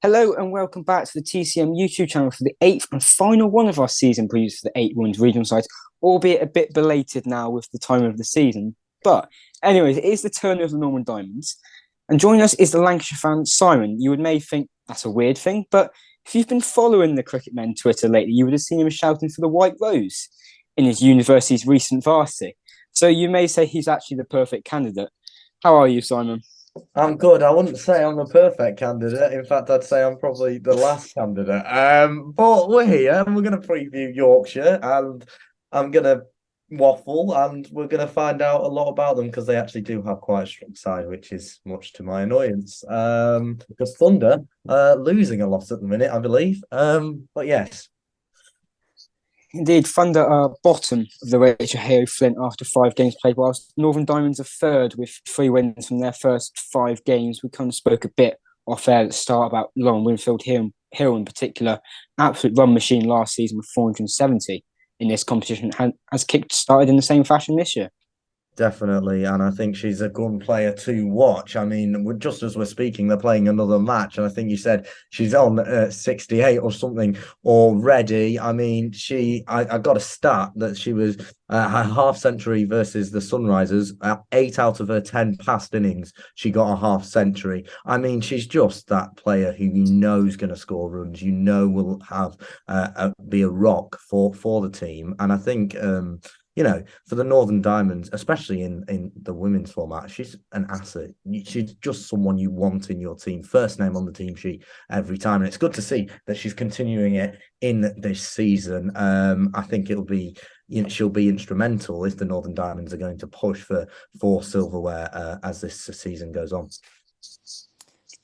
Hello and welcome back to the TCM YouTube channel for the eighth and final one of our season previews for the 8 Women's regional sides, albeit a bit belated now with the time of the season. But anyways, it is the turn of the Norman Diamonds. And joining us is the Lancashire fan, Simon. You may think that's a weird thing, but if you've been following the Cricket Men Twitter lately, you would have seen him shouting for the White Rose in his university's recent varsity. So you may say he's actually the perfect candidate. How are you, Simon? I'm good. I wouldn't say I'm a perfect candidate. In fact, I'd say I'm probably the last candidate. But we're here and we're going to preview Yorkshire, and I'm going to waffle, and we're going to find out a lot about them because they actually do have quite a strong side, which is much to my annoyance. Because Thunder losing a lot at the minute, I believe. But yes. Indeed, Thunder are bottom of the Rachel Heo Flint after 5 games played, whilst Northern Diamonds are third with 3 wins from their first 5 games. We kind of spoke a bit off air at the start about Lauren Winfield Hill in particular. Absolute run machine last season with 470 in this competition, has kick-started in the same fashion this year. Definitely, and I think she's a good player to watch. I mean, just as we're speaking, they're playing another match, and I think you said she's on 68 or something already. I mean, I got a stat that she was her half century versus the Sunrisers. 8 out of her 10 past innings, she got a half century. I mean, she's just that player who you know is going to score runs. You know will have be a rock for the team, and I think. For the Northern Diamonds, especially in the women's format, she's an asset. She's just someone you want in your team. First name on the team sheet every time. And it's good to see that she's continuing it in this season. I think it'll be, she'll be instrumental if the Northern Diamonds are going to push for silverware as this season goes on.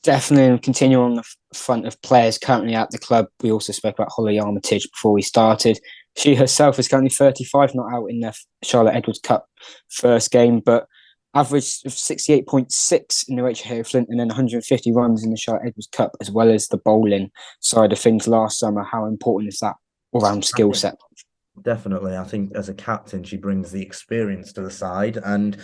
Definitely continue on the front of players currently at the club. We also spoke about Holly Armitage before we started. She herself is currently 35, not out in the Charlotte Edwards Cup first game, but average of 68.6 in the Rachel Heo Flint and then 150 runs in the Charlotte Edwards Cup, as well as the bowling side of things last summer. How important is that all-round skill set? Definitely. I think as a captain, she brings the experience to the side, and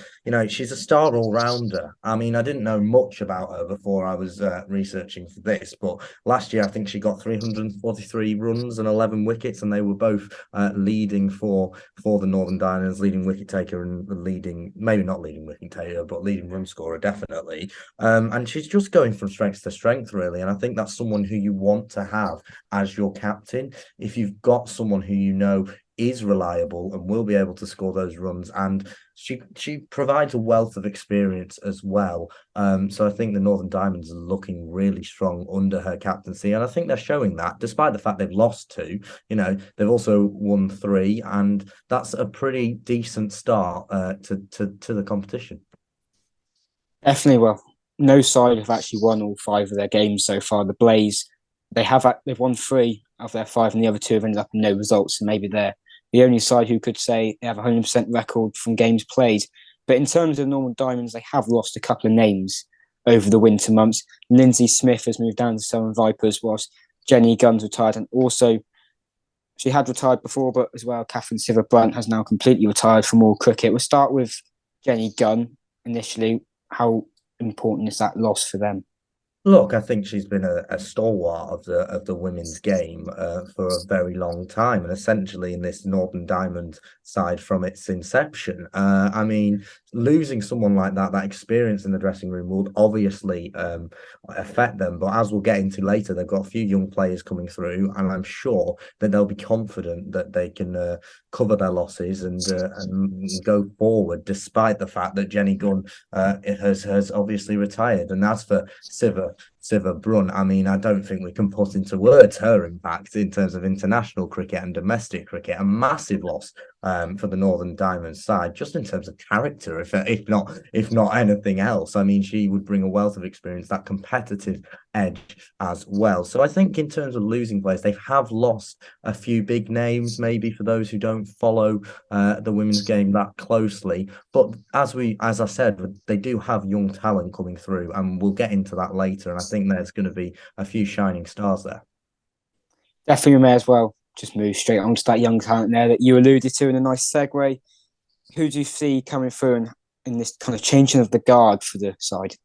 she's a star all-rounder. I mean, I didn't know much about her before I was researching for this, but last year I think she got 343 runs and 11 wickets, and they were both leading for the Northern Diamonds, leading wicket taker and leading, maybe not leading wicket taker, but leading run scorer, definitely. And she's just going from strength to strength, really, and I think that's someone who you want to have as your captain. If you've got someone who is reliable and will be able to score those runs, and she provides a wealth of experience as well. So I think the Northern Diamonds are looking really strong under her captaincy, and I think they're showing that despite the fact they've lost 2. They've also won 3, and that's a pretty decent start to the competition. Definitely. Well, no side have actually won all 5 of their games so far. The Blaze, they've won 3 of their 5, and the other 2 have ended up in no results. So maybe they're the only side who could say they have a 100% record from games played. But in terms of Northern Diamonds, they have lost a couple of names over the winter months. Lindsay Smith has moved down to Southern Vipers, whilst Jenny Gunn's retired. And also, she had retired before, but as well, Catherine Siver-Brunt has now completely retired from all cricket. We'll start with Jenny Gunn initially. How important is that loss for them? Look, I think she's been a stalwart of the women's game for a very long time, and essentially in this Northern Diamond side from its inception. I mean, losing someone like that experience in the dressing room will obviously affect them. But as we'll get into later, they've got a few young players coming through, and I'm sure that they'll be confident that they can cover their losses and go forward, despite the fact that Jenny Gunn has obviously retired. And as for Siver-Brunt, I mean, I don't think we can put into words her impact in terms of international cricket and domestic cricket. A massive loss for the Northern Diamonds side, just in terms of character, if not anything else. I mean, she would bring a wealth of experience, that competitive edge as well. So I think in terms of losing players, they have lost a few big names, maybe for those who don't follow the women's game that closely. But as I said, they do have young talent coming through, and we'll get into that later. And I think there's going to be a few shining stars there. Definitely, we may as well just move straight on to that young talent there that you alluded to in a nice segue. who do you see coming through in this kind of changing of the guard for the side?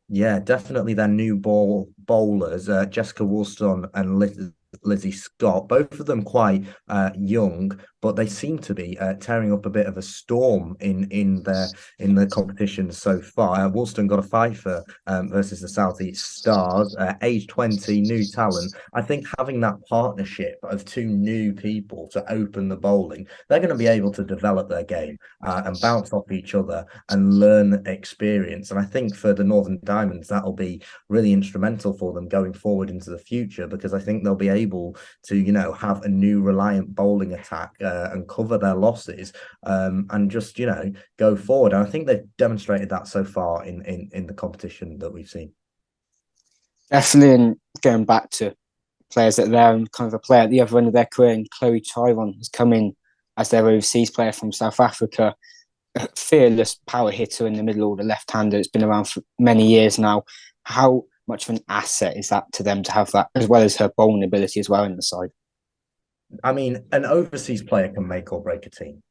Yeah, definitely their new bowlers, Jessica Woolston and Lizzie Scott, both of them quite young, but they seem to be tearing up a bit of a storm in the competition so far. Woolston got a fifer versus the Southeast Stars, age 20, new talent. I think having that partnership of two new people to open the bowling, they're going to be able to develop their game and bounce off each other and learn experience. And I think for the Northern Diamonds, that'll be really instrumental for them going forward into the future, because I think they'll be able to, have a new reliant bowling attack and cover their losses and just, go forward. And I think they've demonstrated that so far in the competition that we've seen. Definitely, and going back to players that they're kind of a player at the other end of their career, and Chloe Tyron has come in as their overseas player from South Africa, a fearless power hitter in the middle order, left-hander. It's been around for many years now. How much of an asset is that to them to have that, as well as her bowling ability as well in the side? I mean, an overseas player can make or break a team.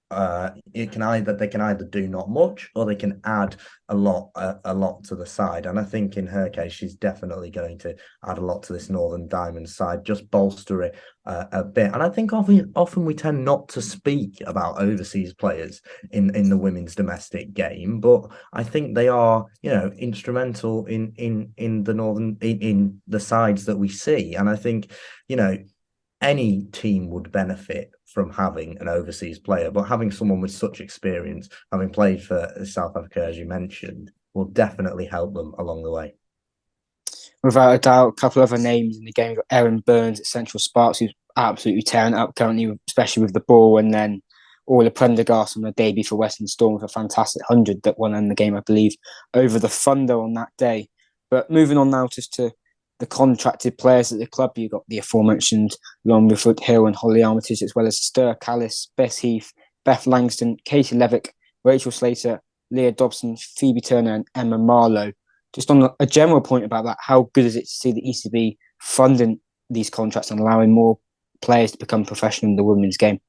They can either do not much or they can add a lot to the side. And I think in her case, she's definitely going to add a lot to this Northern Diamond side, just bolster it a bit. And I think often we tend not to speak about overseas players in the women's domestic game, but I think they are, instrumental in the in the sides that we see. And I think, any team would benefit from having an overseas player, but having someone with such experience, having played for South Africa, as you mentioned, will definitely help them along the way. Without a doubt, a couple of other names in the game. You've got Erin Burns at Central Sparks, who's absolutely tearing it up currently, especially with the ball, and then Orla Prendergast on the debut for Western Storm with a fantastic 100 that won in the game, I believe, over the Thunder on that day. But moving on now just to the contracted players at the club, you've got the aforementioned Lauren Hill and Holly Armitage, as well as Stir Callis, Bess Heath, Beth Langston, Katie Levick, Rachel Slater, Leah Dobson, Phoebe Turner, and Emma Marlowe. Just on a general point about that, how good is it to see the ECB funding these contracts and allowing more players to become professional in the women's game?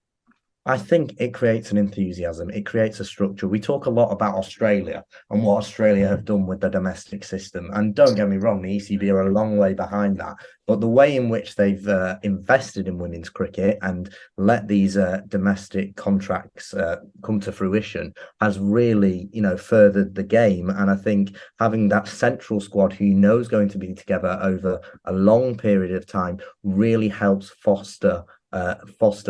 I think it creates an enthusiasm. It creates a structure. We talk a lot about Australia and what Australia have done with the domestic system. And don't get me wrong, the ECB are a long way behind that. But the way in which they've invested in women's cricket and let these domestic contracts come to fruition has really, furthered the game. And I think having that central squad who is going to be together over a long period of time really helps foster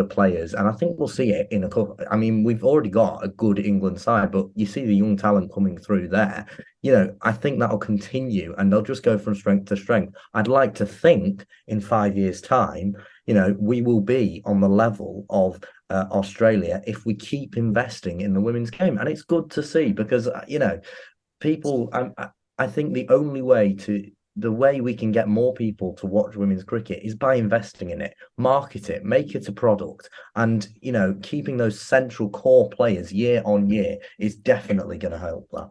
players, and I think we'll see it in a couple. I mean, we've already got a good England side, but you see the young talent coming through there. I think that'll continue, and they'll just go from strength to strength. I'd like to think in 5 years' time, we will be on the level of Australia if we keep investing in the women's game, and it's good to see because people. I think the way we can get more people to watch women's cricket is by investing in it, market it, make it a product. And, keeping those central core players year on year is definitely going to help that.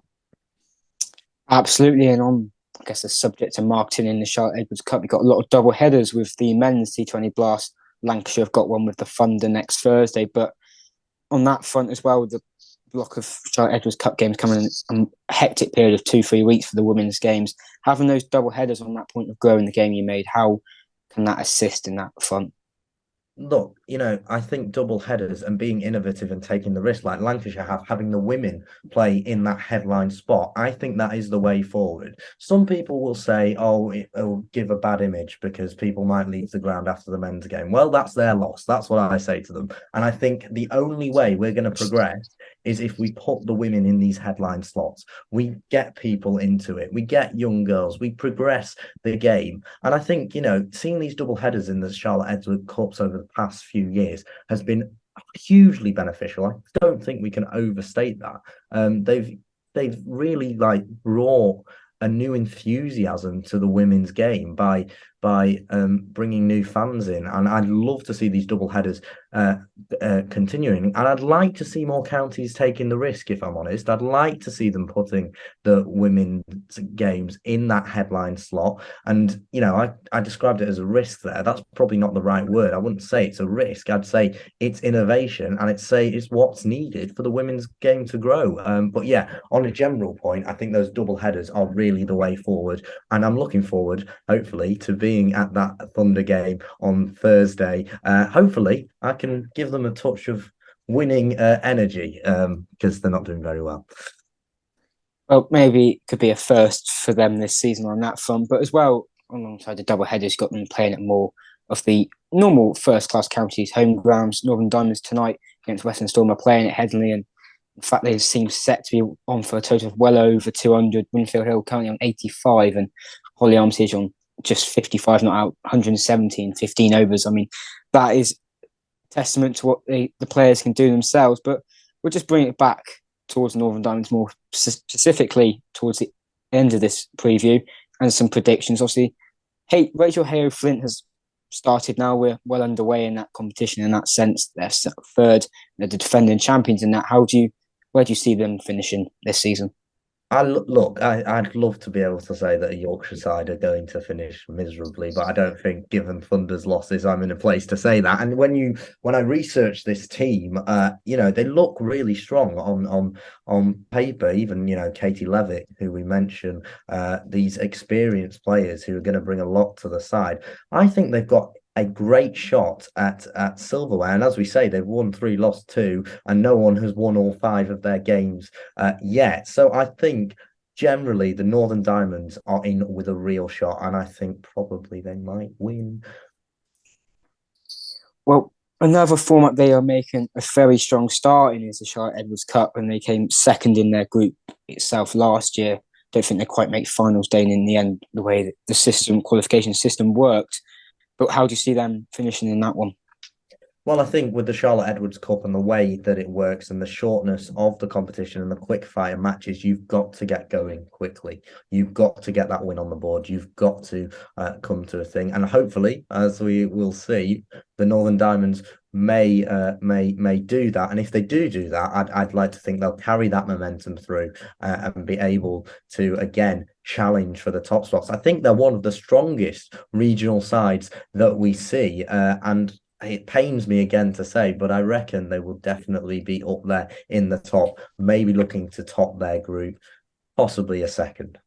Absolutely. And on, I guess, the subject of marketing in the Charlotte Edwards Cup, you've got a lot of double headers with the men's T20 Blast. Lancashire have got one with the Thunder next Thursday. But on that front as well, the block of Charlotte Edwards Cup games coming in a hectic period of 2-3 weeks for the women's games. Having those double headers on that point of growing the game you made, how can that assist in that front? Look, I think double headers and being innovative and taking the risk like Lancashire having the women play in that headline spot, I think that is the way forward. Some people will say, oh, it'll give a bad image because people might leave the ground after the men's game. Well, that's their loss. That's what I say to them. And I think the only way we're going to progress is if we put the women in these headline slots. We get people into it. We get young girls. We progress the game. And I think, seeing these double headers in the Charlotte Edwards Cups over the past few years has been hugely beneficial. I don't think we can overstate that. They've really brought a new enthusiasm to the women's game by by bringing new fans in. And I'd love to see these double headers continuing. And I'd like to see more counties taking the risk, if I'm honest. I'd like to see them putting the women's games in that headline slot. And, I described it as a risk there. That's probably not the right word. I wouldn't say it's a risk. I'd say it's innovation, and it's what's needed for the women's game to grow. But yeah, on a general point, I think those double headers are really the way forward. And I'm looking forward, hopefully, to being at that Thunder game on Thursday. Hopefully, I can give them a touch of winning energy because they're not doing very well. Well, maybe it could be a first for them this season on that front, but as well, alongside the double headers, got them playing at more of the normal first-class counties home grounds. Northern Diamonds tonight against Western Storm are playing at Headingley, and in fact, they seem set to be on for a total of well over 200. Winfield Hill currently on 85, and Holly Armitage on just 55, not out, 117, 15 overs. I mean, that is testament to what the players can do themselves. But we'll just bring it back towards Northern Diamonds more specifically towards the end of this preview and some predictions. Obviously, Rachel Hayo Flint has started now. We're well underway in that competition in that sense. They're third, they're the defending champions in that. Where do you see them finishing this season? I'd love to be able to say that a Yorkshire side are going to finish miserably, but I don't think, given Thunder's losses, I'm in a place to say that. And when I research this team, they look really strong on paper. Even Katie Levitt, who we mentioned, these experienced players who are going to bring a lot to the side. I think they've got a great shot at silverware, and as we say, they've won 3, lost 2, and no one has won all 5 of their games yet. So I think generally the Northern Diamonds are in with a real shot, and I think probably they might win. Well, another format they are making a very strong start in is the Charlotte Edwards Cup, and they came second in their group itself last year. Don't think they quite make finals day in the end, the way that the qualification system worked. But how do you see them finishing in that one? Well, I think with the Charlotte Edwards Cup and the way that it works and the shortness of the competition and the quick fire matches, you've got to get going quickly. You've got to get that win on the board. You've got to come to a thing. And hopefully, as we will see, the Northern Diamonds may do that. And if they do that, I'd like to think they'll carry that momentum through and be able to, again, challenge for the top spots. I think they're one of the strongest regional sides that we see. And it pains me again to say, but I reckon they will definitely be up there in the top, maybe looking to top their group, possibly a second.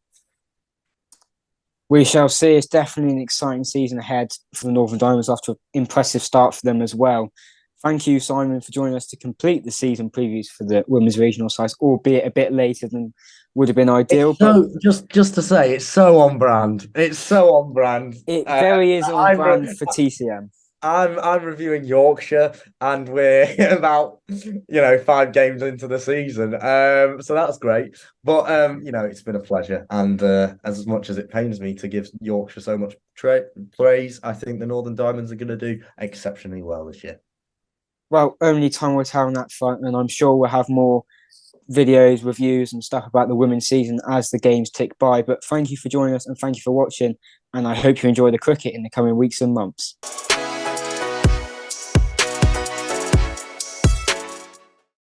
We shall see. It's definitely an exciting season ahead for the Northern Diamonds after an impressive start for them as well. Thank you, Simon, for joining us to complete the season previews for the women's regional sides, albeit a bit later than would have been ideal. So, just to say, it's so on brand. It's so on brand. It very is on brand for TCM. I'm reviewing Yorkshire, and we're about 5 games into the season, so that's great. But it's been a pleasure, and as much as it pains me to give Yorkshire so much praise, I think the Northern Diamonds are going to do exceptionally well this year. Well, only time will tell on that front, and I'm sure we'll have more videos, reviews, and stuff about the women's season as the games tick by. But thank you for joining us, and thank you for watching, and I hope you enjoy the cricket in the coming weeks and months.